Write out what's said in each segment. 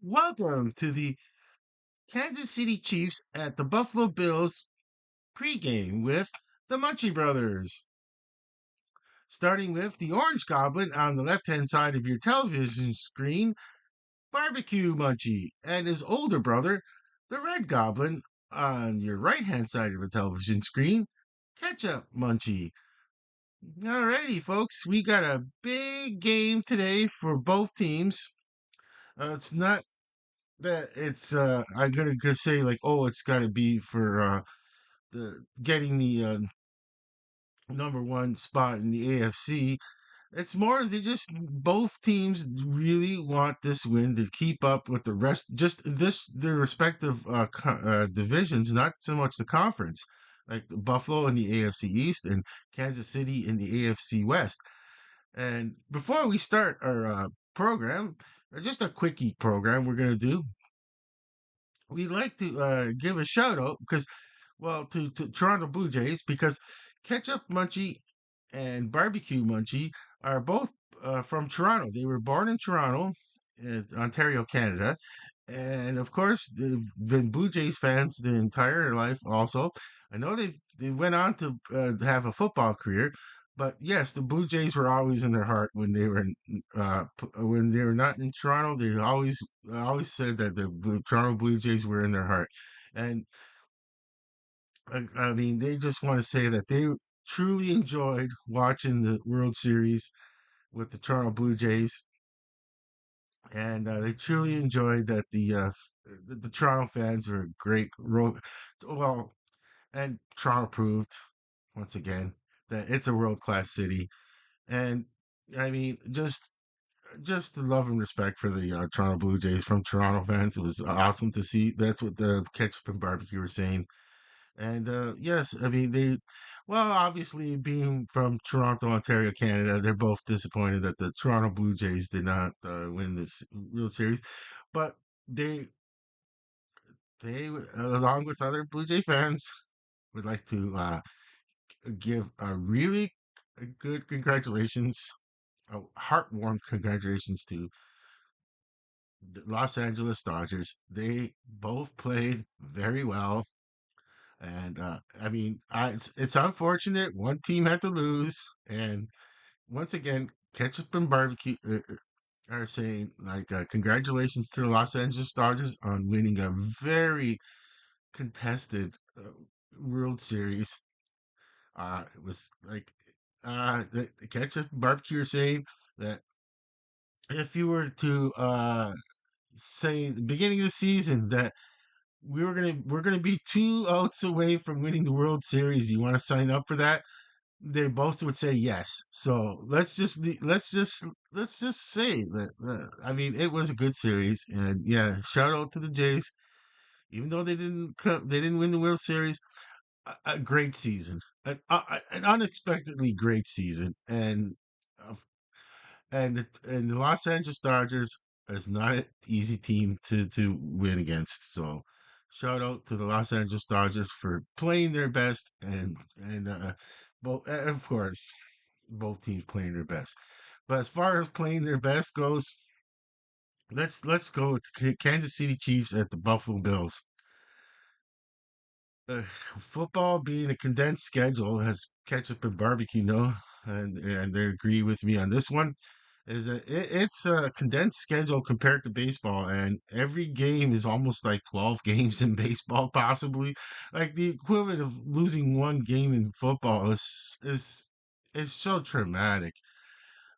Welcome to the Kansas City Chiefs at the Buffalo Bills pregame with the Munchie Brothers. Starting with the Orange Goblin on the left hand side of your television screen, Barbecue Munchie, and his older brother, the Red Goblin, on your right hand side of the television screen, Ketchup Munchie. Alrighty, folks, we got a big game today for both teams. It's not that it's I'm gonna say like, oh, it's got to be for the getting the number one spot in the AFC. It's more they just both teams really want this win to keep up with the rest, just their respective divisions, not so much the conference, like Buffalo in the AFC East and Kansas City in the AFC West. And before we start our program, just a quickie program we're gonna do. We'd like to give a shout out because, well, to Toronto Blue Jays because Ketchup Munchie and Barbecue Munchie are both from Toronto. They were born in Toronto, Ontario, Canada. And of course, they've been Blue Jays fans their entire life. Also, I know they went on to have a football career, but yes, the Blue Jays were always in their heart when they were when they were not in Toronto. They always said that the Toronto Blue Jays were in their heart, and I mean they just want to say that they truly enjoyed watching the World Series with the Toronto Blue Jays, and they truly enjoyed that the Toronto fans were great. Well, and Toronto proved once again that it's a world class city, and I mean just the love and respect for the Toronto Blue Jays from Toronto fans. It was awesome to see. That's what the Ketchup and Barbecue were saying. And yes, I mean well, obviously being from Toronto, Ontario, Canada, they're both disappointed that the Toronto Blue Jays did not win this World Series, but they they along with other Blue Jay fans would like to give a really good congratulations, heartwarming congratulations to the Los Angeles Dodgers. They both played very well. And I mean, it's unfortunate one team had to lose. And once again, Ketchup and Barbecue are saying, like, congratulations to the Los Angeles Dodgers on winning a very contested World Series. It was like, the Ketchup and Barbecue are saying that if you were to say the beginning of the season that we're gonna be 2 outs away from winning the World Series. You want to sign up for that? They both would say yes. So let's just say that I mean it was a good series, and yeah, shout out to the Jays. Even though they didn't win the World Series, a great season, an unexpectedly great season, uh, and the Los Angeles Dodgers is not an easy team to win against. So shout out to the Los Angeles Dodgers for playing their best and both of course both teams playing their best. But as far as playing their best goes, let's go with the Kansas City Chiefs at the Buffalo Bills. Uh, Football being a condensed schedule, has Ketchup and Barbecue know, and they agree with me on this one. Is that it's a condensed schedule compared to baseball, and every game is almost like 12 games in baseball, possibly. Like the equivalent of losing one game in football is so traumatic.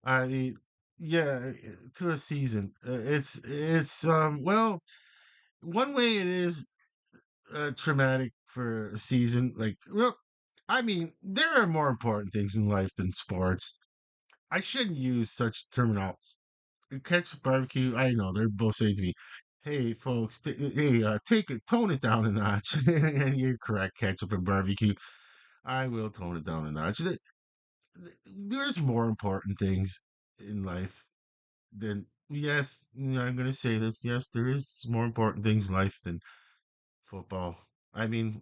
I mean, yeah, to a season. It's well, one way it is traumatic for a season. Like, well, I mean, there are more important things in life than sports. I shouldn't use such terminology. Ketchup Barbecue, I know they're both saying to me, "Hey, folks, hey, take it, tone it down a notch." And you're correct, Ketchup and Barbecue. I will tone it down a notch. There's more important things in life than yes. I'm going to say this. Yes, there is more important things in life than football. I mean,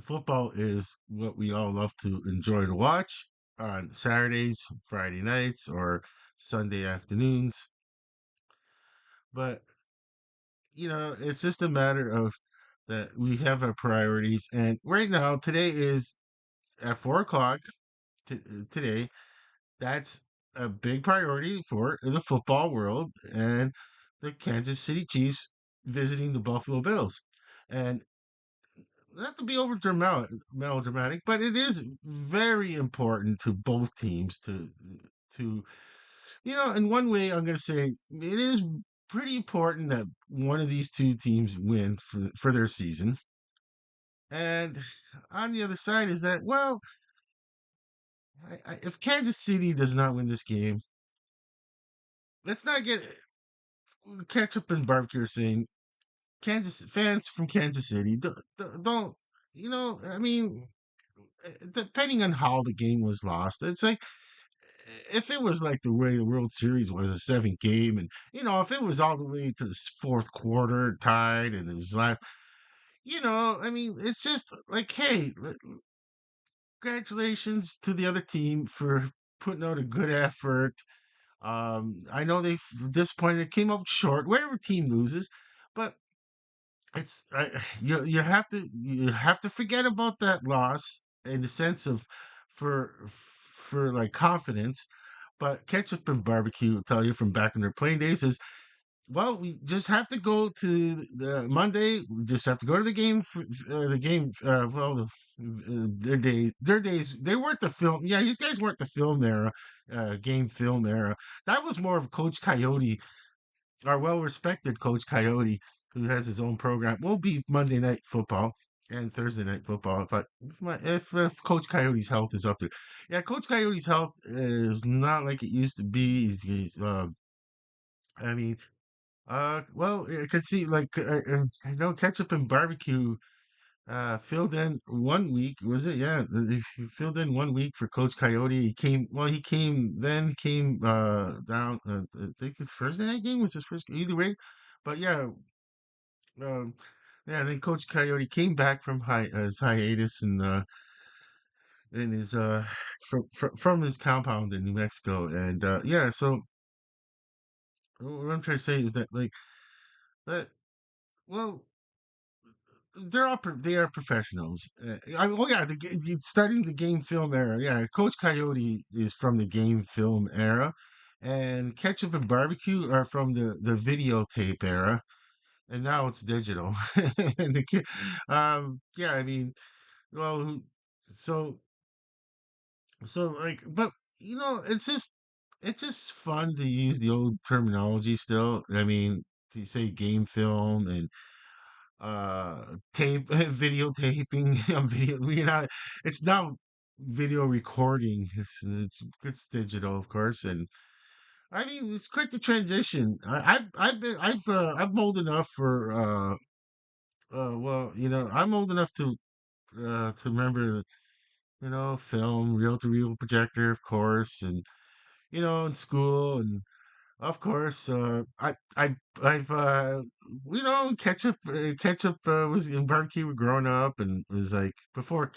football is what we all love to enjoy to watch on Saturdays, Friday nights, or Sunday afternoons. But it's just a matter of that we have our priorities. And right now, today is at 4 o'clock today. That's a big priority for the football world and the Kansas City Chiefs visiting the Buffalo Bills. And not to be over melodramatic, but it is very important to both teams to in one way I'm going to say it is pretty important that one of these two teams win for their season. And on the other side is that, well, if Kansas City does not win this game, let's not get Ketchup and Barbecue are saying Kansas fans from Kansas City don't I mean, depending on how the game was lost, it's like if it was like the way the World Series was a 7 game, and if it was all the way to the fourth quarter tied and it was like, I mean, it's just like, hey, congratulations to the other team for putting out a good effort. I know they disappointed, came up short. Whatever team loses, but you have to forget about that loss in the sense of for like confidence. But Ketchup and Barbecue will tell you from back in their playing days is, well, we just have to go to the Monday. We just have to go to the game. The game. Well, their days. They weren't the film. Yeah, these guys weren't the film era, game film era. That was more of Coach Coyote, our well-respected Coach Coyote, who has his own program. Will be Monday Night Football and Thursday Night Football. If Coach Coyote's health is up to, yeah, Coach Coyote's health is not like it used to be. I mean, well, I could see like I know Ketchup and Barbecue filled in 1 week. Was it? Yeah, he filled in 1 week for Coach Coyote. He came. Well, he came down. I think the Thursday night game was his first. Either way, but yeah, um, yeah. Then Coach Coyote came back from his hiatus and in his from his compound in New Mexico, and yeah. So what I'm trying to say is that like that. Well, they are professionals. Oh yeah, starting the game film era. Yeah, Coach Coyote is from the game film era, and Ketchup and Barbecue are from the videotape era, and now it's digital. and yeah, I mean, well, so like, but it's just fun to use the old terminology still. I mean, to say game film and videotaping on video, it's now video recording. It's digital, of course. And I mean, it's quite the transition. I'm old enough for well, I'm old enough to remember, film, reel to reel projector, of course. And in school. And of course, I've ketchup was in barbecue were growing up, and it was like before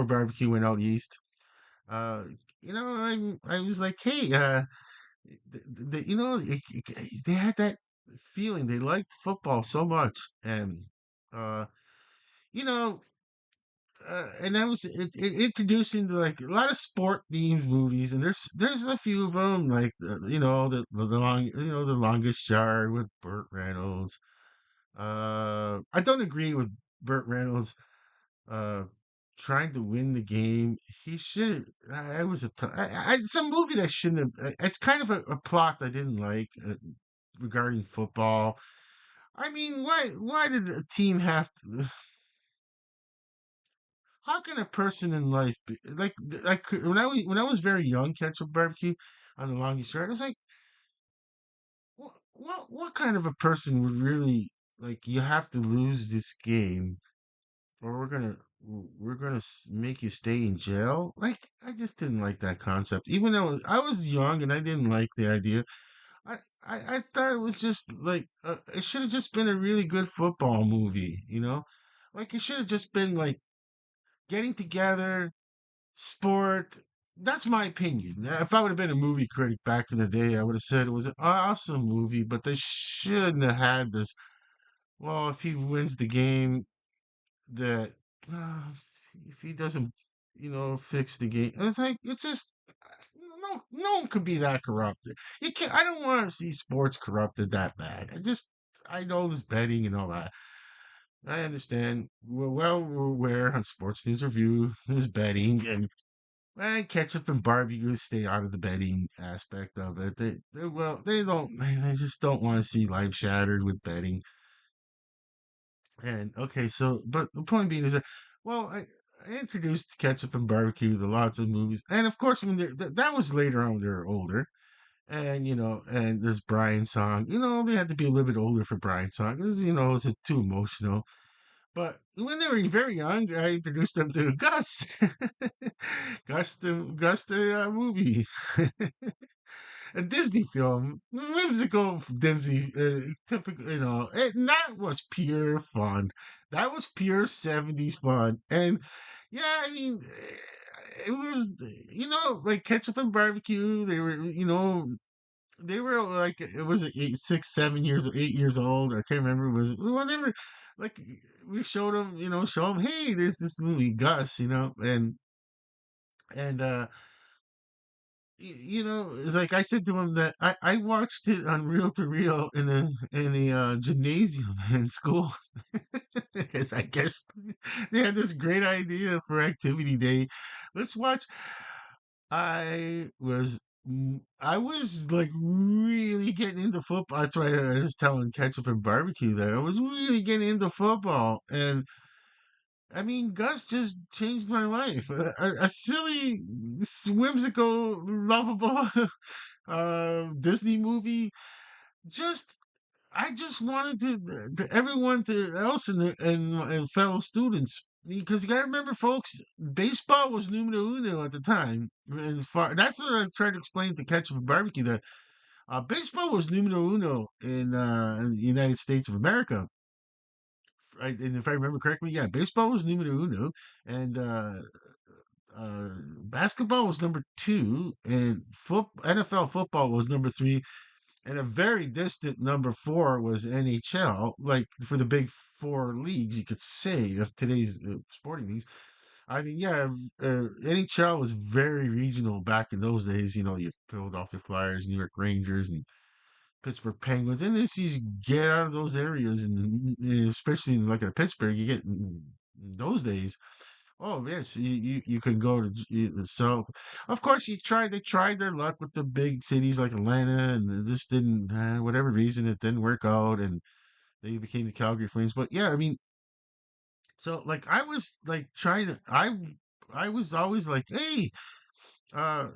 barbecue went out east. Uh, I was like, hey, they had that feeling. They liked football so much, and uh, you know, and that was introducing to like a lot of sport themed movies, and there's a few of them like the longest yard with Burt Reynolds. I don't agree with Burt Reynolds uh trying to win the game. He should. I was it's a movie that shouldn't have. It's kind of a plot I didn't like regarding football. I mean, why did a team have to? How can a person in life be like when I was very young, Ketchup Barbecue on the longest yard? I was like, what kind of a person would really like? You have to lose this game, or we're gonna make you stay in jail. Like I just didn't like that concept, even though I was young and I didn't like the idea. I thought it was just like it should have just been a really good football movie, like it should have just been like getting together sport. That's my opinion. If I would have been a movie critic back in the day, I would have said it was an awesome movie, but they shouldn't have had this. Well, if he wins the game, that uh, if he doesn't, fix the game, it's like it's just no one could be that corrupted. You can't. I don't want to see sports corrupted that bad. I know there's betting and all that. I understand. We're aware on Sports News Review there's betting and Ketchup and Barbecue stay out of the betting aspect of it. They don't. They just don't want to see life shattered with betting. And okay, so but the point being is that well, I introduced Ketchup and Barbecue to lots of movies, and of course when that was later on when they were older, and and this Brian song, they had to be a little bit older for Brian song because it was too emotional. But when they were very young, I introduced them to Gus, Gus the movie. A Disney film, whimsical, Disney, typical, and that was pure fun. That was pure 70s fun. And yeah, I mean, it was, like Ketchup and Barbecue. They were like, it was 6, 7 years, 8 years old. I can't remember. It was whatever. Like, we showed them, show them, hey, there's this movie, Gus, and it's like I said to him that I watched it on reel to reel in a gymnasium in school because I guess they had this great idea for activity day. Let's watch. I was like really getting into football. That's why I was telling Ketchup and Barbecue that I was really getting into football, and I mean, Gus just changed my life. A silly, whimsical, lovable Disney movie. Just, I just wanted to everyone to else and fellow students because you got to remember, folks, baseball was numero uno at the time. As far that's what I tried to explain to Ketchup and Barbecue that baseball was numero uno in the United States of America. And if I remember correctly, yeah, baseball was numero uno, and basketball was number two, and NFL football was number three, and a very distant number four was NHL. Like for the big four leagues, you could say of today's sporting leagues. I mean, yeah, NHL was very regional back in those days. You Philadelphia Flyers, New York Rangers, and Pittsburgh Penguins, and this you get out of those areas, and especially like in Pittsburgh, you get in those days. Oh yes, you can go to the south. Of course, They tried their luck with the big cities like Atlanta, and it just didn't. Whatever reason, it didn't work out, and they became the Calgary Flames. But yeah, I mean, so like I was like trying to. I was always like, hey, uh,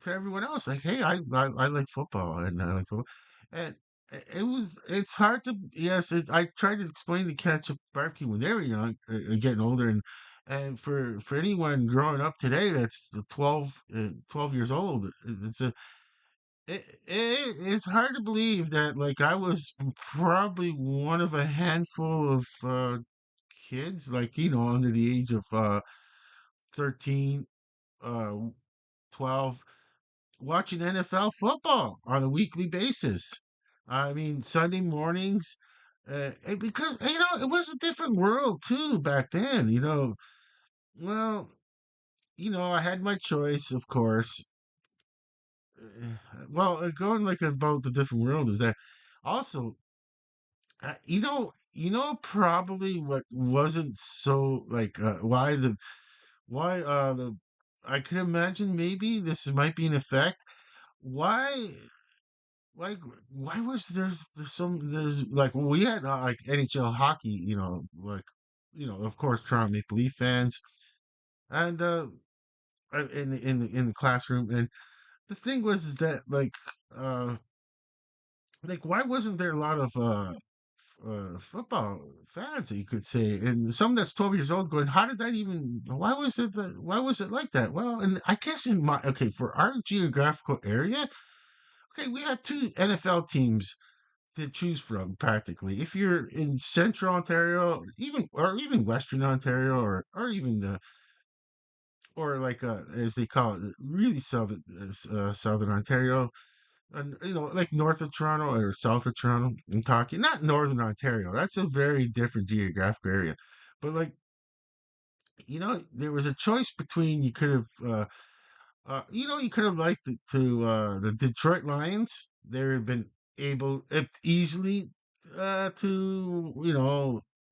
to everyone else like hey I like football and I like football and it's hard to yes I tried to explain the Ketchup Barbecue when they were young getting older and for anyone growing up today that's the 12 years old it's hard to believe that like I was probably one of a handful of kids like under the age of 13 uh 12 watching NFL football on a weekly basis. I mean, Sunday mornings, because it was a different world too back then. Well, I had my choice, of course. Well, going like about the different world is that also, probably what wasn't so like why the I can imagine maybe this might be an effect why like why was there's like we had like NHL hockey, like of course Toronto Maple Leaf fans and in the classroom and the thing was is that uh like why wasn't there a lot of football fans that you could say and someone that's 12 years old going how did that even why was it like that well and I guess in my okay for our geographical area okay we had two NFL teams to choose from practically. If you're in central Ontario, even Western Ontario or even or like as they call it, really southern Ontario, and like north of Toronto or south of Toronto. I'm talking not northern Ontario. That's a very different geographic area. But like there was a choice between you could have you could have liked the Detroit Lions. They had been able easily to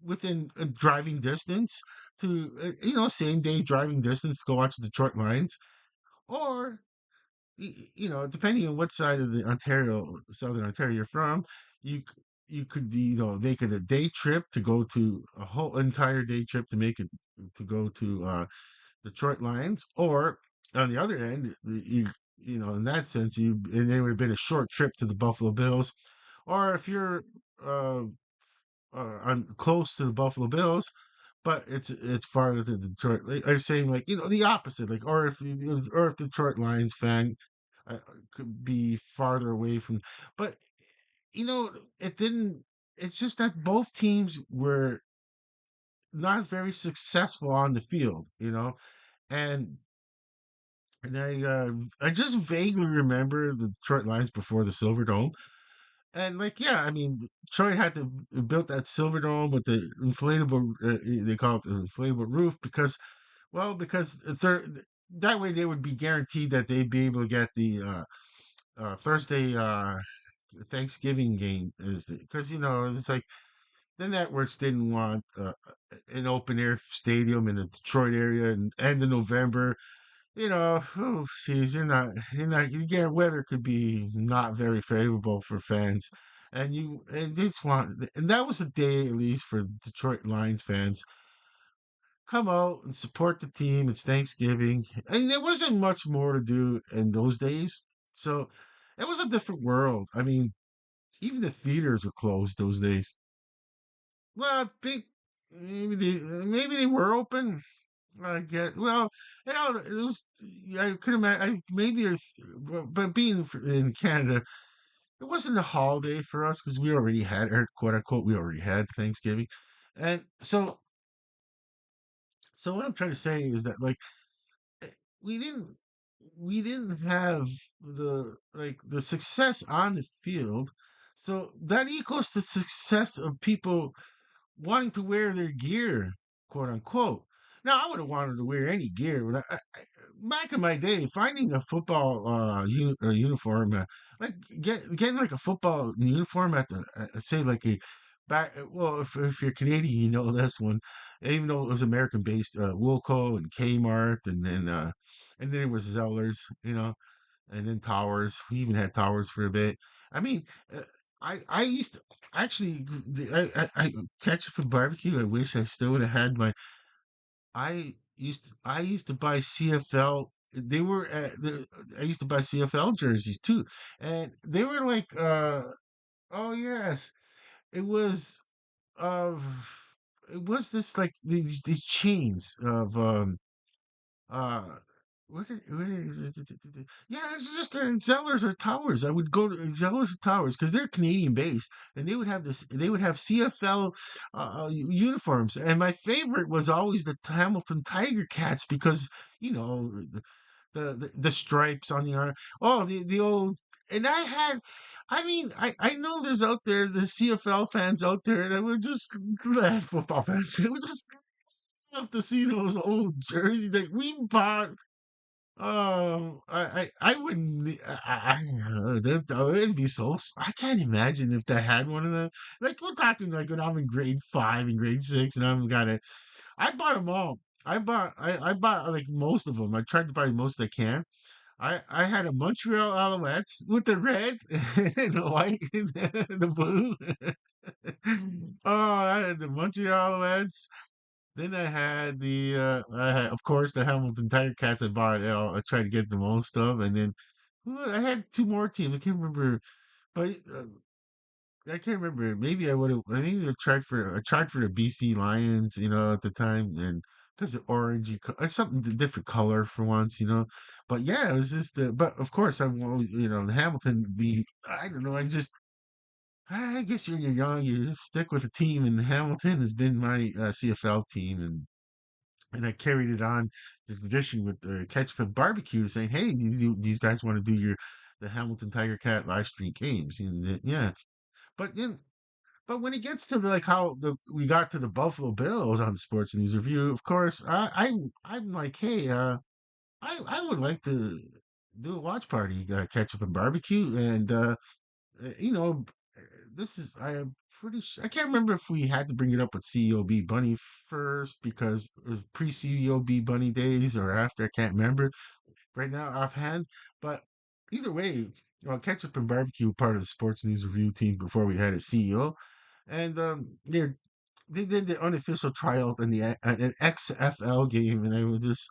within a driving distance to same day driving distance to go watch the Detroit Lions, or depending on what side of the Southern Ontario you're from, you could make it a day trip to go to a whole entire day trip to make it to go to Detroit Lions, or on the other end, in that sense, and it would have been a short trip to the Buffalo Bills, or if you're uh, on close to the Buffalo Bills, but it's farther to Detroit. Like, I'm saying, like the opposite, like or if the Detroit Lions fan could be farther away from, but you know, it didn't. It's just that both teams were not very successful on the field, and I just vaguely remember the Detroit Lions before the Silver Dome. And like, yeah, I mean, Detroit had to build that Silver Dome with the inflatable, they call it the inflatable roof because that way they would be guaranteed that they'd be able to get the Thursday Thanksgiving game is because it's like the networks didn't want an open air stadium in the Detroit area and end of November. Oh, geez, yeah, weather could be not very favorable for fans. And just and that was a day, at least for Detroit Lions fans, come out and support the team. It's Thanksgiving. And there wasn't much more to do in those days. So it was a different world. I mean, even the theaters were closed those days. Well, I think maybe they were open. I guess. Well, it was. I could imagine. Maybe, but being in Canada, it wasn't a holiday for us because we already had, or quote unquote, we already had Thanksgiving, and so what I'm trying to say is that like eh, we didn't we didn't have the success on the field, so that equals the success of people wanting to wear their gear, quote unquote. Now, I would have wanted to wear any gear, but back in my day, finding a football uniform, like getting like a football uniform at the say like a back. Well, if you're Canadian, you know this one. Even though it was American based, Wilco and Kmart, and then it was Zellers, and then Towers. We even had Towers for a bit. I mean, uh, I used to actually I Ketchup and Barbecue. I wish I still would have had my. I used to buy CFL. They were I used to buy CFL jerseys too, and they were like oh yes, it was uh it was this like these chains of uh, what is it? Yeah, it's just Zellers or Towers. I would go to Zellers or Towers because they're Canadian based, and they would have this. They would have CFL uniforms, and my favorite was always the Hamilton Tiger Cats because the stripes on the arm. Oh, the old. And I mean, I know there's out there the CFL fans out there that were just football fans. It was just love to see those old jerseys that we bought. I wouldn't. It'd be so. I can't imagine if they had one of them. Like we're talking like when I'm in grade 5 and grade 6, and I'm got it. I bought them all. I bought like most of them. I tried to buy the most I can. I had a Montreal Alouettes with the red and the white and the blue. Oh, I had the Montreal Alouettes. Then I had, of course, the Hamilton Tiger Cats I bought. I tried to get the most of, and then I had two more teams. I can't remember, but I can't remember. Maybe I would have. I think I tried for the BC Lions, at the time, and because the orangey, something different color for once, But yeah, it was just the. But of course, I'm always, the Hamilton. Be I don't know. I guess when you're young, you just stick with a team, and Hamilton has been my CFL team, and and I carried it on the tradition with the Ketchup and Barbecue, saying, "Hey, these guys want to do your the Hamilton Tiger Cat live stream games?" And yeah, but then but when it gets to like how the we got to the Buffalo Bills on the Sports News Review, of course, I'm like, hey, I would like to do a watch party, Ketchup and Barbecue, and you know, this is I am pretty sure I can't remember if we had to bring it up with COB Bunny first because it was pre COB Bunny days or after. I can't remember right now offhand, but either way, Ketchup and Barbecue were part of the Sports News Review team before we had a CEO, and they did the unofficial tryout in an XFL game, and I was just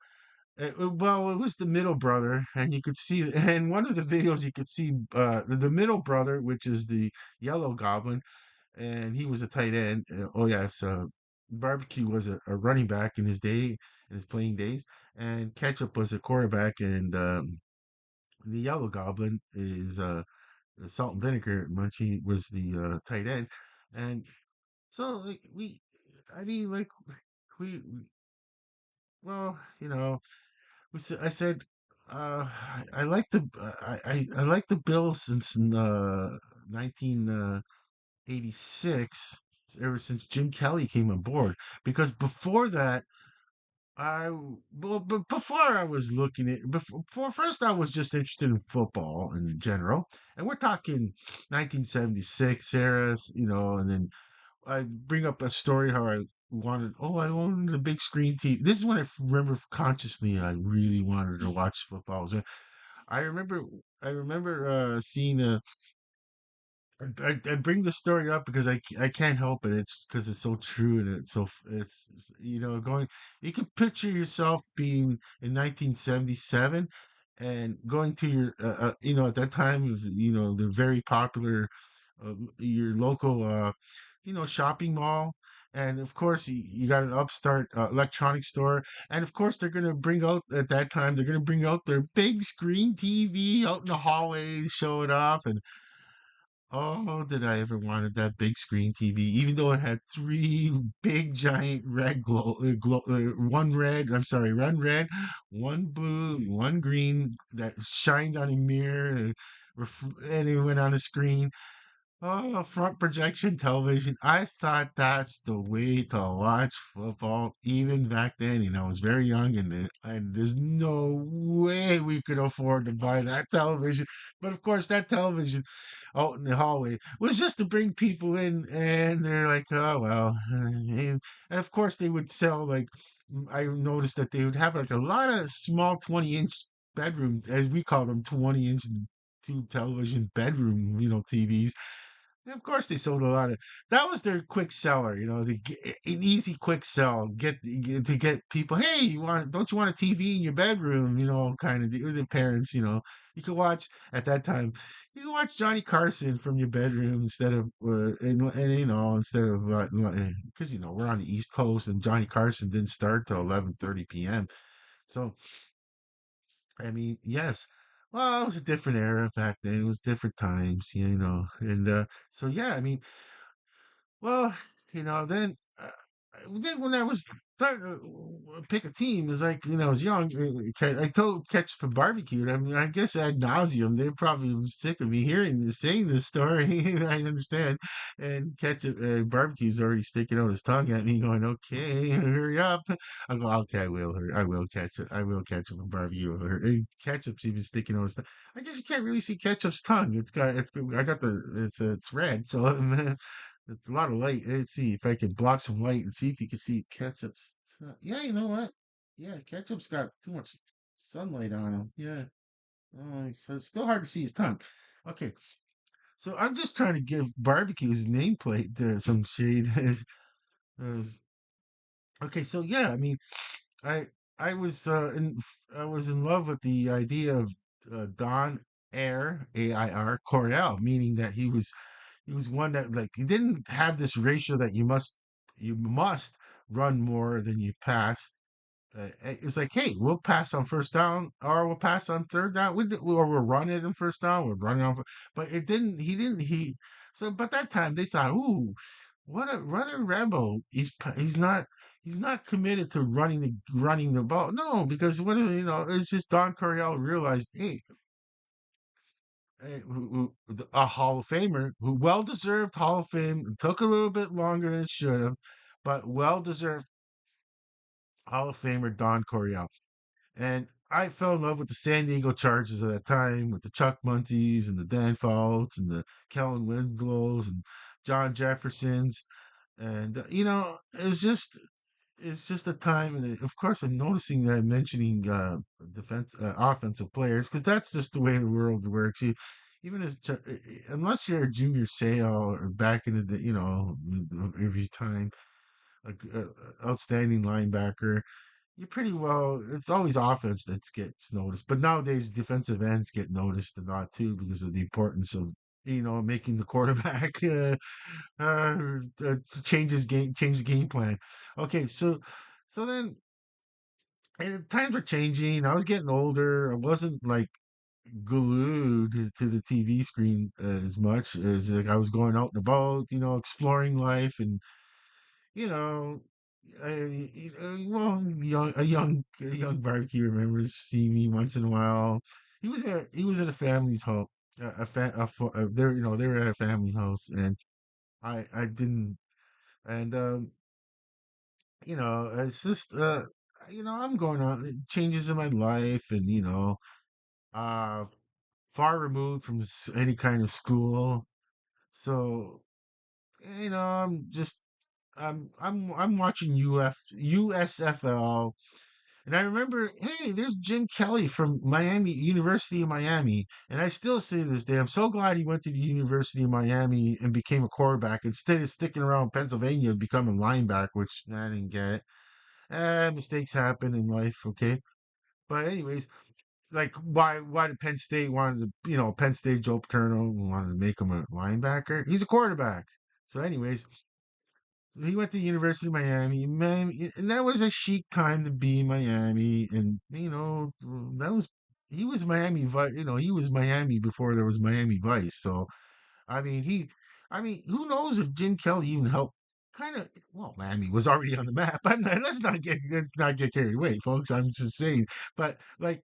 well, it was the middle brother, and you could see, and one of the videos you could see the middle brother, which is the yellow goblin, and he was a tight end. Oh yes, Barbecue was a running back in his day, in his playing days, and Ketchup was a quarterback, and the yellow goblin is Salt and Vinegar Munchie was the tight end, and so like I mean like we well, I said, I like I like the Bills since 1986, ever since Jim Kelly came on board. Because before that, well, but before I was looking at before first I was just interested in football in general, and we're talking 1976 era, and then I bring up a story how I wanted a big screen TV. This is when remember consciously I really wanted to watch football. So I remember, I remember seeing I bring the story up because I can't help it. It's because it's so true and it's going. You can picture yourself being in 1977 and going to your at that time of the very popular your local shopping mall, and of course you got an upstart electronics store, and of course they're going to bring out at that time they're going to bring out their big screen TV out in the hallway, show it off. And oh, did I ever wanted that big screen TV, even though it had three big giant red one red, I'm sorry, one red, one blue, one green that shined on a mirror, and it went on a screen. Oh, front projection television. I thought that's the way to watch football even back then. I was very young, and there's no way we could afford to buy that television. But of course, that television out in the hallway was just to bring people in, and they're like, oh, well. And of course, they would sell, like, I noticed that they would have like a lot of small 20-inch bedroom, as we call them, 20-inch tube television bedroom, TVs. And of course, they sold a lot of. That was their quick seller, an easy quick sell. To get people. Hey, don't you want a TV in your bedroom? Kind of the parents. You could watch at that time. You could watch Johnny Carson from your bedroom instead of instead of because we're on the East Coast and Johnny Carson didn't start till 11:30 p.m. So I mean, yes. Well, it was a different era back then. It was different times, and so yeah. I mean, well, then when I was starting to pick a team, it was like, I was young. I told Ketchup and Barbecue. I mean, I guess ad nauseum, they're probably sick of me saying this story. I understand. And Ketchup Barbecue's already sticking out his tongue at me, going, "Okay, hurry up." I go, "Okay, I will catch it. I will catch him and Barbecue." And Ketchup's even sticking out his tongue. I guess you can't really see Ketchup's tongue. I got it's red, so it's a lot of light. Let's see if I can block some light and see if you can see Ketchup's. Yeah, you know what? Yeah, Ketchup's got too much sunlight on him. Yeah. So it's still hard to see his tongue. Okay, so I'm just trying to give Barbecue's nameplate some shade. Uh, okay, so yeah, I mean, I I was I was in love with the idea of Don Air Coryell, meaning that he was one that like he didn't have this ratio that you must run more than you pass. It was like, hey, we'll pass on first down, or we'll pass on third down, or we'll run it in first down, we're running on. But it didn't. He didn't. He so. But that time they thought, ooh, what a running Rambo. He's not. he's not committed to running the ball. No, because it's just Don Coryell realized, hey, a Hall of Famer who well deserved Hall of Fame. It took a little bit longer than it should have, but well deserved Hall of Famer Don Coryell. And I fell in love with the San Diego Chargers at that time, with the Chuck Muncies and the Dan Fouts and the Kellen Winslows and John Jeffersons. And it's just a time, and of course, I'm noticing that I'm mentioning offensive players, because that's just the way the world works. Even unless you're a junior sale or back in the day, every time outstanding linebacker, you're pretty well. It's always offense that gets noticed, but nowadays defensive ends get noticed a lot too because of the importance of making the quarterback change the game plan. Okay, so then and times were changing. I was getting older. I wasn't like glued to the TV screen as much as like I was going out and about, exploring life and you know, well, a young barbecue remembers seeing me once in a while. He was at a family's home, they were at a family house, and I didn't, and it's just I'm going on changes in my life, and uh, far removed from any kind of school, so I'm just I'm watching USFL, and I remember, hey, there's Jim Kelly from University of Miami, and I still say to this day, I'm so glad he went to the University of Miami and became a quarterback instead of sticking around Pennsylvania and becoming a linebacker, which I didn't get. Mistakes happen in life, okay. But anyways, like why did Penn State wanted to Penn State Joe Paterno wanted to make him a linebacker? He's a quarterback. So anyways, so he went to University of Miami, man, and that was a chic time to be in Miami, and that was he was Miami he was Miami before there was Miami Vice. So I mean, who knows if Jim Kelly even helped? Kind of, well, Miami was already on the map. Let's not get carried away, folks. I'm just saying, but like,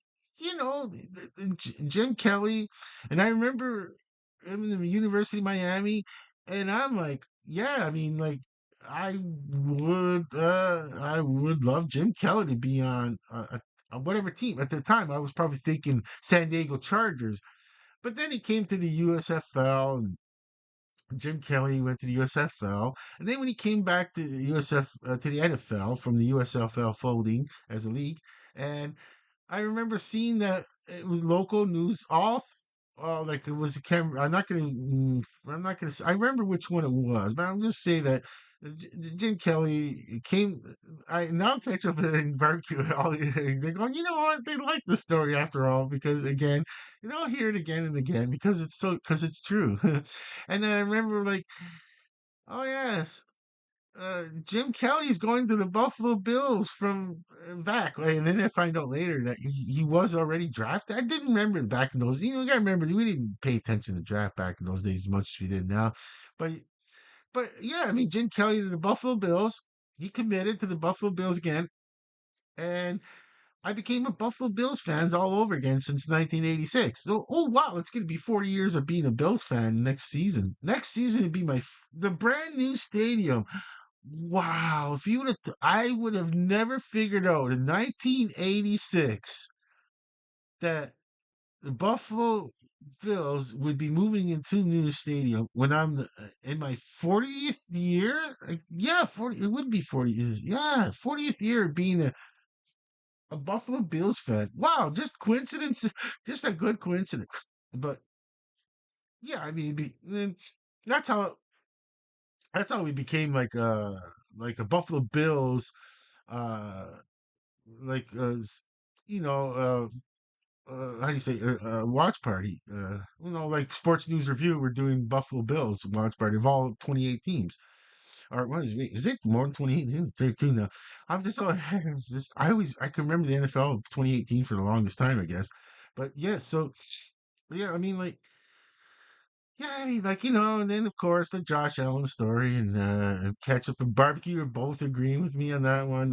Jim Kelly, and I remember him in the University of Miami, and I'm like, yeah, I mean, like, I would love Jim Kelly to be on whatever team. At the time, I was probably thinking San Diego Chargers, but then he came to the USFL, and Jim Kelly went to the USFL, and then when he came back to the to the NFL from the USFL folding as a league, and I remember seeing that it was local news, like it was a camera. I'm not gonna. I remember which one it was, but I'm just say that Jim Kelly came. I now Ketchup and Barbecue. They're going. You know what? They like the story after all because again, I'll hear it again and again because it's true. And then I remember like, oh yes, Jim Kelly's going to the Buffalo Bills from back. And then I find out later that he was already drafted. I didn't remember back in those. You gotta remember we didn't pay attention to draft back in those days as much as we did now. But yeah, I mean Jim Kelly to the Buffalo Bills. He committed to the Buffalo Bills again, and I became a Buffalo Bills fans all over again since 1986. So, oh wow, it's going to be 40 years of being a Bills fan next season. Next season would be the brand new stadium. Wow, if you would have, I would have never figured out in 1986 that the Buffalo Bills would be moving into a new stadium when in my 40th year. Yeah, 40. It would be 40 years. Yeah, 40th year of being a Buffalo Bills fan. Wow, just coincidence, just a good coincidence. But yeah, I mean, that's how we became like a Buffalo Bills uh like you know how do you say watch party, like Sports News Review. We're doing Buffalo Bills watch party of all 28 teams. Or what is it more than 28? It's 32 now. I'm just so it's just I can remember the NFL of 2018 for the longest time, I guess. But yeah, so yeah, I mean, like Yeah, I mean, like, and then of course the Josh Allen story and Ketchup and Barbecue are both agreeing with me on that one.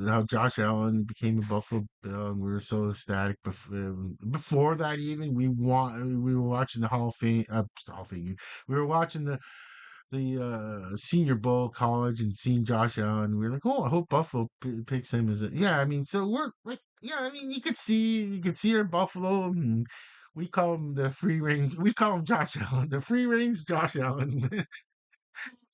How Josh Allen became a Buffalo Bill, and we were so ecstatic. Before that, even we were watching the Hall of Fame. We were watching the Senior Bowl college and seeing Josh Allen. We were like, oh, I hope Buffalo picks him as a yeah. I mean, so we're like, yeah. I mean, you could see our Buffalo. And we call him the free range. We call him Josh Allen, the free range Josh Allen.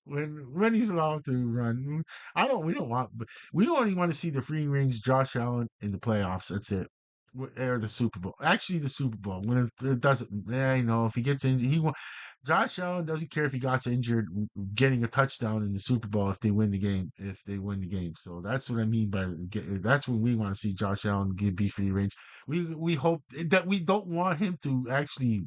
When he's allowed to run. We don't want, but we only want to see the free range Josh Allen in the playoffs. That's it. Or the Super Bowl. Actually, the Super Bowl. When it doesn't, if he gets injured, Josh Allen doesn't care if he got injured getting a touchdown in the Super Bowl if they win the game. If they win the game, so that's what I mean by that's when we want to see Josh Allen be free range. We hope that we don't want him to actually.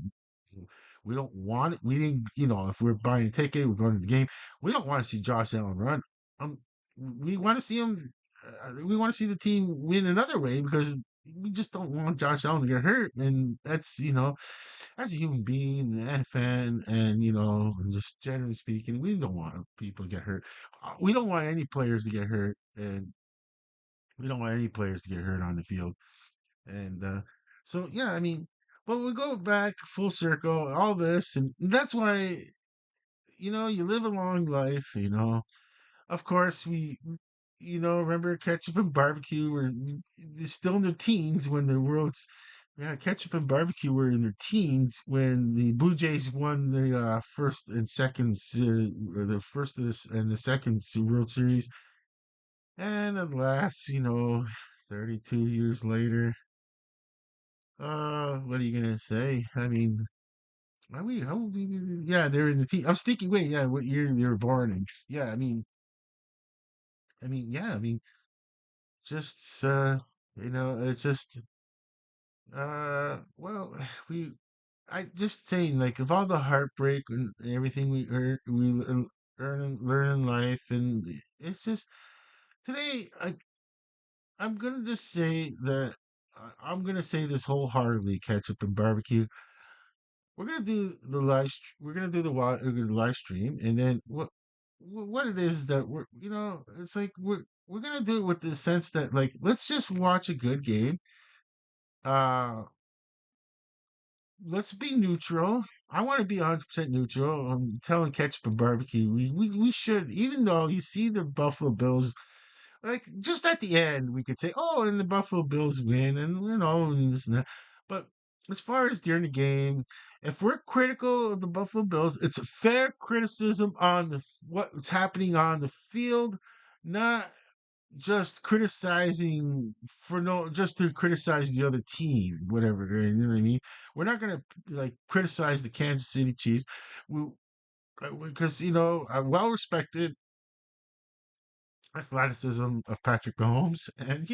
We don't want it. We didn't, if we're buying a ticket, we're going to the game. We don't want to see Josh Allen run. Um, we want to see him. We want to see the team win another way because we just don't want Josh Allen to get hurt. And that's as a human being and a fan, and just generally speaking, we don't want people to get hurt. We don't want any players to get hurt, and we don't want any players to get hurt on the field. And so, yeah, I mean, but we go back full circle, all this, and that's why you live a long life, Of course, remember Ketchup and Barbecue were still in their teens when the world's, yeah, Ketchup and Barbecue were in their teens when the Blue Jays won the first and second, the first and the second World Series. And alas, 32 years later, what are you gonna say? I mean, are we, how old? Yeah, they're in the team. I was thinking, wait, yeah, what year they were born in? Yeah, yeah, just it's just well, we I just saying like of all the heartbreak and everything learn in life, and it's just today I'm gonna just say that I'm gonna say this wholeheartedly, Ketchup and Barbecue. We're gonna do the live stream, and then what it is that it's like we're gonna do it with the sense that like let's just watch a good game. Uh, let's be neutral. I want to be 100% neutral. I'm telling Ketchup and Barbecue, we should, even though you see the Buffalo Bills, like just at the end, we could say, oh, and the Buffalo Bills win, and and this and that. But as far as during the game, if we're critical of the Buffalo Bills, it's a fair criticism on what's happening on the field, not just criticizing for no just to criticize the other team, whatever. You know what I mean? We're not gonna like criticize the Kansas City Chiefs, we because well respected athleticism of Patrick Mahomes, and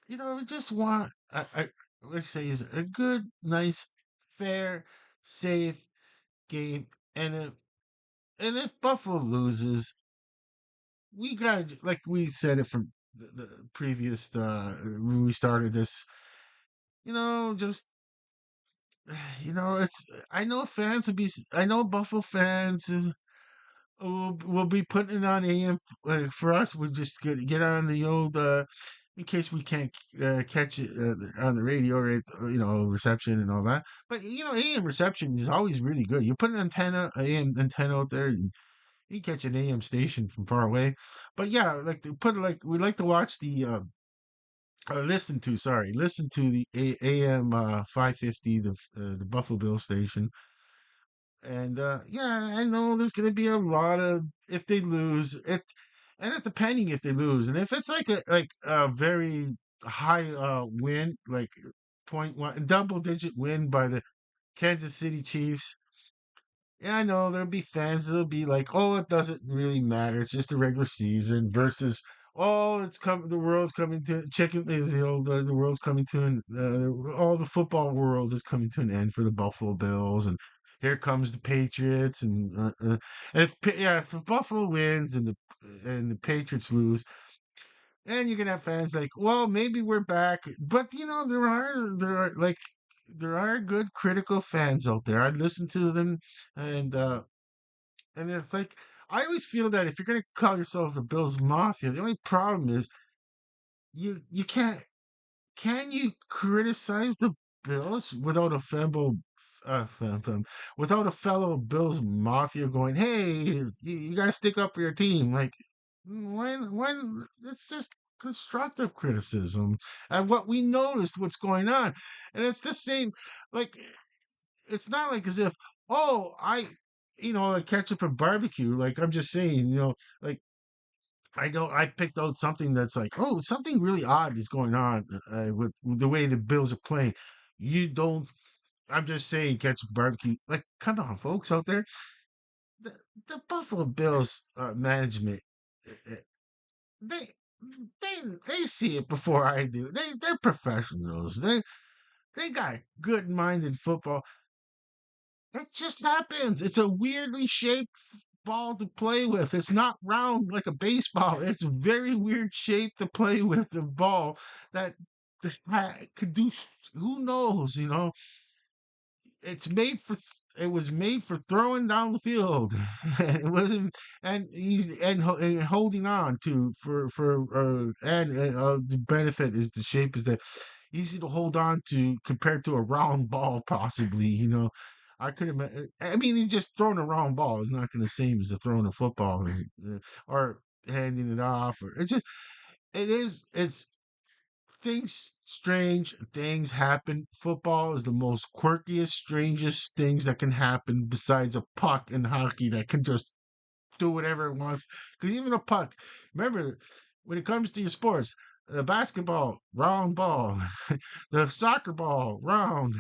we just want let's say is a good, nice, fair, safe game, and if Buffalo loses, we gotta like we said it from the previous when we started this. Just it's I know fans will be I know Buffalo fans will be putting it on AM. For us, we just get on the old in case we can't catch it on the radio, right? Reception and all that. But AM reception is always really good. You put an AM antenna out there, and you can catch an AM station from far away. But yeah, like to put like we like to watch listen to the AM 550, the Buffalo Bill station. And yeah, I know there's gonna be a lot of if they lose it, and it depending if they lose, and if it's like a very high win, like point one double digit win by the Kansas City Chiefs. Yeah, I know there'll be fans that'll be like, "Oh, it doesn't really matter. It's just a regular season." Versus, "Oh, it's come. The world's coming to chicken. The world's coming to an. All the football world is coming to an end for the Buffalo Bills, and here comes the Patriots, and if Buffalo wins and the Patriots lose, then you're gonna have fans like, well, maybe we're back, but there are like." there are good critical fans out there. I listen to them, and and it's like I always feel that if you're gonna call yourself the Bills Mafia, the only problem is you can't. Can you criticize the Bills without a without a fellow Bills Mafia going, "Hey, you gotta stick up for your team"? Like when it's just constructive criticism and what we noticed what's going on, and it's the same. Like it's not like as if like ketchup and barbecue. Like I'm just saying, like I picked out something that's like, oh, something really odd is going on with the way the Bills are playing. You don't. I'm just saying, ketchup barbecue. Like, come on, folks out there. The, the Buffalo Bills management, uh, uh, they they see it before I do. They're professionals. They got good minded football. It just happens. It's a weirdly shaped ball to play with. It's not round like a baseball. It's a very weird shape to play with a ball that could do. Who knows? It's made for. It was made for throwing down the field. It wasn't, and holding on to the benefit is the shape is that easy to hold on to compared to a round ball, possibly. I could have. I mean, just throwing a round ball is not going to same as throwing a football or handing it off. Or it's just it is. It's things strange things happen. Football is the most quirkiest, strangest things that can happen besides a puck in hockey that can just do whatever it wants. Because even a puck, remember, when it comes to your sports, the basketball, round ball, the soccer ball, round,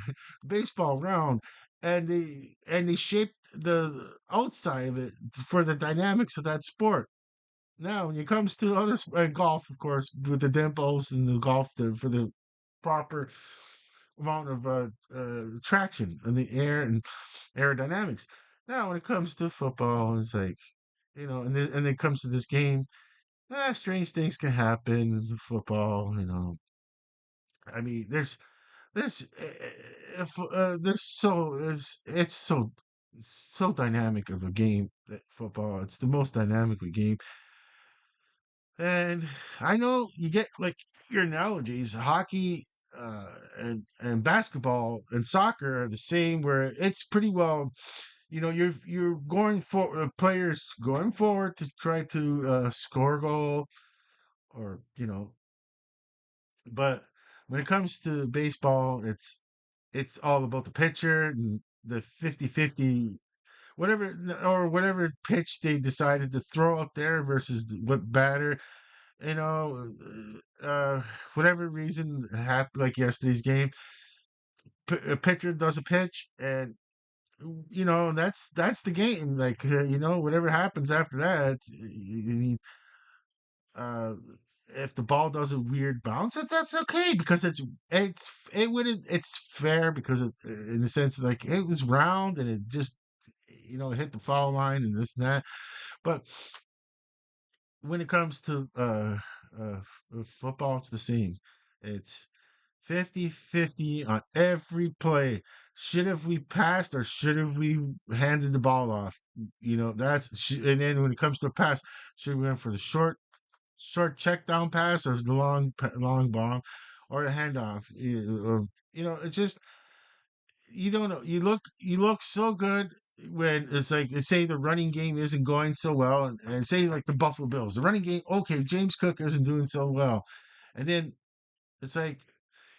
baseball, round, and they shaped the outside of it for the dynamics of that sport. Now, when it comes to golf, of course, with the dimples and the golf for the proper amount of traction in the air and aerodynamics. Now, when it comes to football, it's like and it comes to this game. Strange things can happen in football. I mean, there's so it's so dynamic of a game that football. It's the most dynamic of a game. And I know you get like your analogies, hockey and basketball and soccer are the same where it's pretty well, you're going for players going forward to try to score a goal or, but when it comes to baseball, it's all about the pitcher and the 50-50 whatever or whatever pitch they decided to throw up there versus what batter you know, whatever reason happened, like yesterday's game, a pitcher does a pitch, and that's the game. Like whatever happens after that, I mean, uh, if the ball does a weird bounce, that's okay because it's fair because in the sense like it was round and it just hit the foul line and this and that, but when it comes to football, it's the same. It's 50-50 on every play. Should have we passed or should have we handed the ball off? And then when it comes to a pass, should we went for the short check down pass or the long bomb or the handoff? It's just you don't know. You look so good when it's like say the running game isn't going so well, and say like the Buffalo Bills, the running game. Okay, James Cook isn't doing so well, and then it's like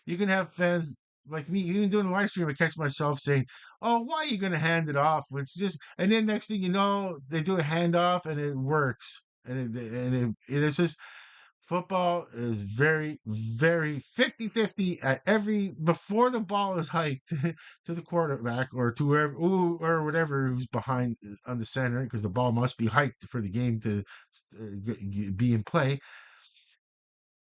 you can have fans like me, even doing the live stream. I catch myself saying, "Oh, why are you going to hand it off?" It's just, and then next thing you know, they do a handoff and it works, it's just football is very, very 50-50 at every before the ball is hiked to the quarterback or to whoever or whatever who's behind on the center because the ball must be hiked for the game to be in play.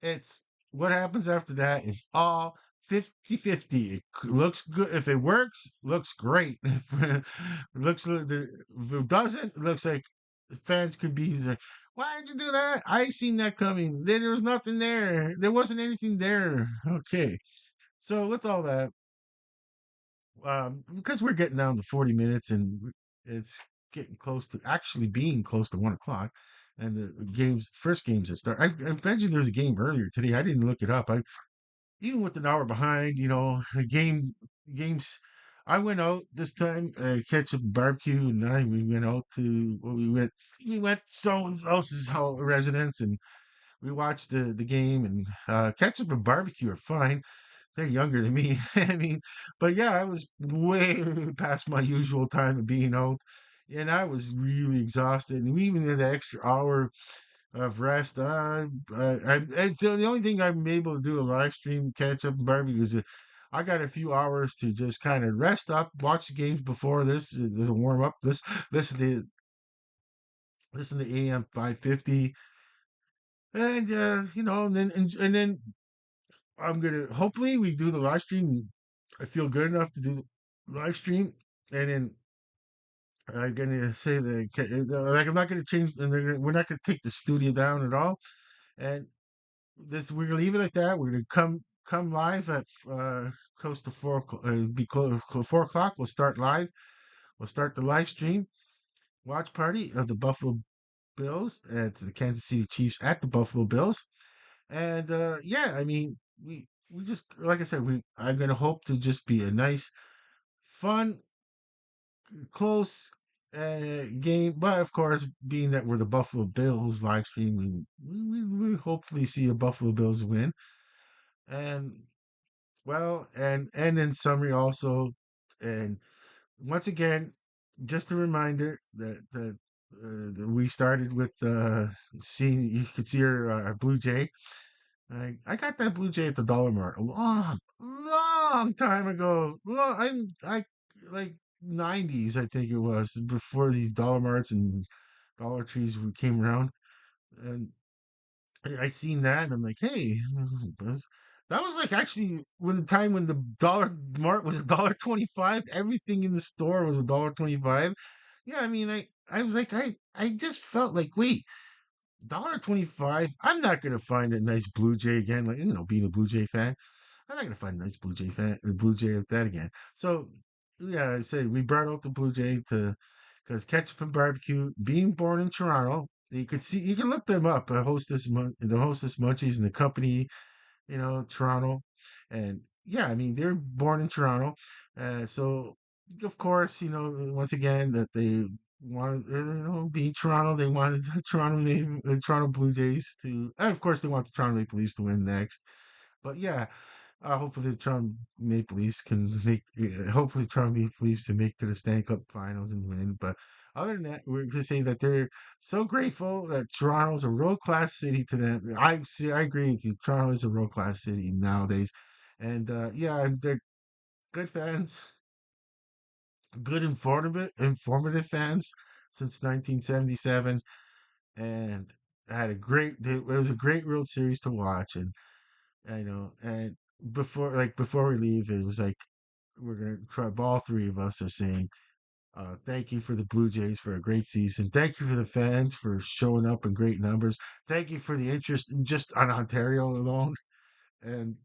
It's what happens after that is all 50-50. It looks good. If it works, looks great. If it doesn't, it looks like fans could be like, why did you do that? I seen that coming. Then there was nothing there. There wasn't anything there. Okay. So with all that, because we're getting down to 40 minutes and it's getting close to actually being close to 1 o'clock. And the first games that start. I bet you there's a game earlier today. I didn't look it up. Even with an hour behind, the games. I went out this time, Ketchup and Barbecue, and we went out to, well, we went someone else's residence, and we watched the game. And Ketchup and Barbecue are fine. They're younger than me. I mean, but yeah, I was way past my usual time of being out, and I was really exhausted. And we even had that extra hour of rest. It's the only thing I'm able to do a live stream catch up and barbecue is I got a few hours to just kind of rest up, watch the games before this. There's a warm up. Listen to listen to AM 550, and and then I'm gonna hopefully we do the live stream. I feel good enough to do the live stream, and then I'm gonna say that like I'm not gonna change, and we're not gonna take the studio down at all. And this we're gonna leave it like that. We're gonna come live at close to 4 o'clock. Be close 4 o'clock. We'll start live. We'll start the live stream watch party of the Buffalo Bills at the Kansas City Chiefs at the Buffalo Bills. And yeah, I mean we just like I said, we I'm gonna hope to just be a nice, fun, close game. But of course, being that we're the Buffalo Bills live stream, we hopefully see the Buffalo Bills win. And well, and in summary also, and once again, just a reminder that we started with seeing you could see our Blue Jay. I got that Blue Jay at the Dollar Mart a long time ago. I like 90s, I think it was, before these Dollar Marts and Dollar Trees came around. And I seen that and I'm like, hey, that was like actually when the time when the Dollar Mart was $1.25. Everything in the store was $1.25. Yeah, I mean, I was like, I just felt like, wait, $1.25. I'm not gonna find a nice Blue Jay again. Like, being a Blue Jay fan, I'm not gonna find a nice Blue Jay like that again. So yeah, I say we brought out the Blue Jay to because Ketchup and Barbecue, being born in Toronto, you can look them up. The Hostess Munchies and the company, Toronto, and yeah, I mean they're born in Toronto, so of course, once again that they wanted, being Toronto, they wanted the Toronto Blue Jays to, and of course they want the Toronto Maple Leafs to win next. But yeah, hopefully the Toronto Maple Leafs can make. Hopefully Toronto Maple Leafs to make to the Stanley Cup Finals and win. But other than that, we're just saying that they're so grateful that Toronto's a world class city to them. I see. I agree with you. Toronto is a world class city nowadays, and yeah, and they're good fans, good informative fans since 1977, and had a great. It was a great World Series to watch, and and before we leave, it was like we're gonna try. All three of us are saying, thank you for the Blue Jays for a great season. Thank you for the fans for showing up in great numbers. Thank you for the interest just on Ontario alone. And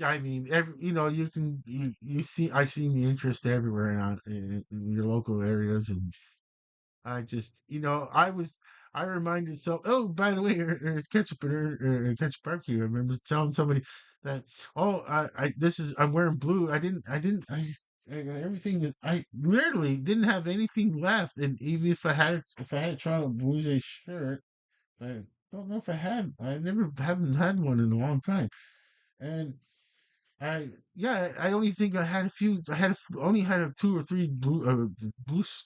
I mean, you can you see I've seen the interest everywhere in your local areas, and I just, I reminded so. Oh, by the way, ketchup barbecue. I remember telling somebody that, oh, I'm wearing blue. Everything I literally didn't have anything left, and even if I had a Toronto Blue Jays shirt, I don't know if I had. I never haven't had one in a long time, and yeah, I only think I had a few. Only had two or three blue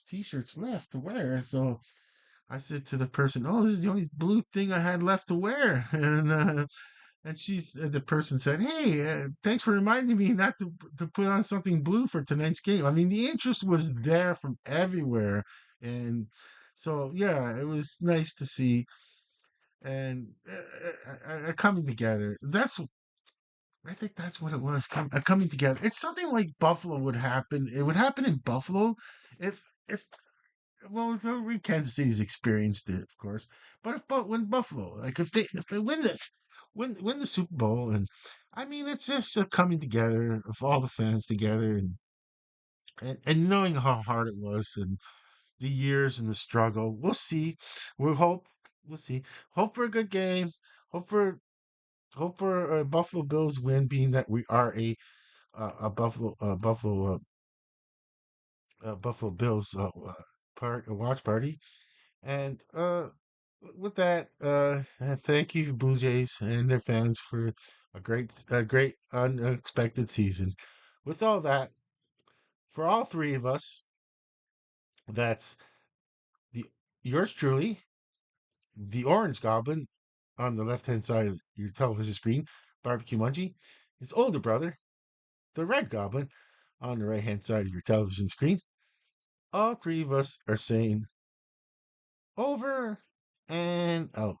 t-shirts left to wear. So I said to the person, "Oh, this is the only blue thing I had left to wear." And the person said, "Hey, thanks for reminding me not to put on something blue for tonight's game." I mean, the interest was there from everywhere, and so yeah, it was nice to see and coming together. I think that's what it was, coming together. It's something like Buffalo would happen. It would happen in Buffalo if well, so we Kansas City's experienced it, of course. But when Buffalo, like if they win the Super Bowl, and I mean it's just a coming together of all the fans together, and and knowing how hard it was and the years and the struggle. We'll see. We'll hope. We'll see. Hope for a good game. Hope for Buffalo Bills win, being that we are a Buffalo Bills a watch party. And with that, thank you, Blue Jays and their fans, for a great unexpected season. With all that, for all three of us, that's the yours truly, the Orange Goblin, on the left hand side of your television screen, Barbecue Munchie, his older brother, the Red Goblin, on the right hand side of your television screen. All three of us are saying over and out.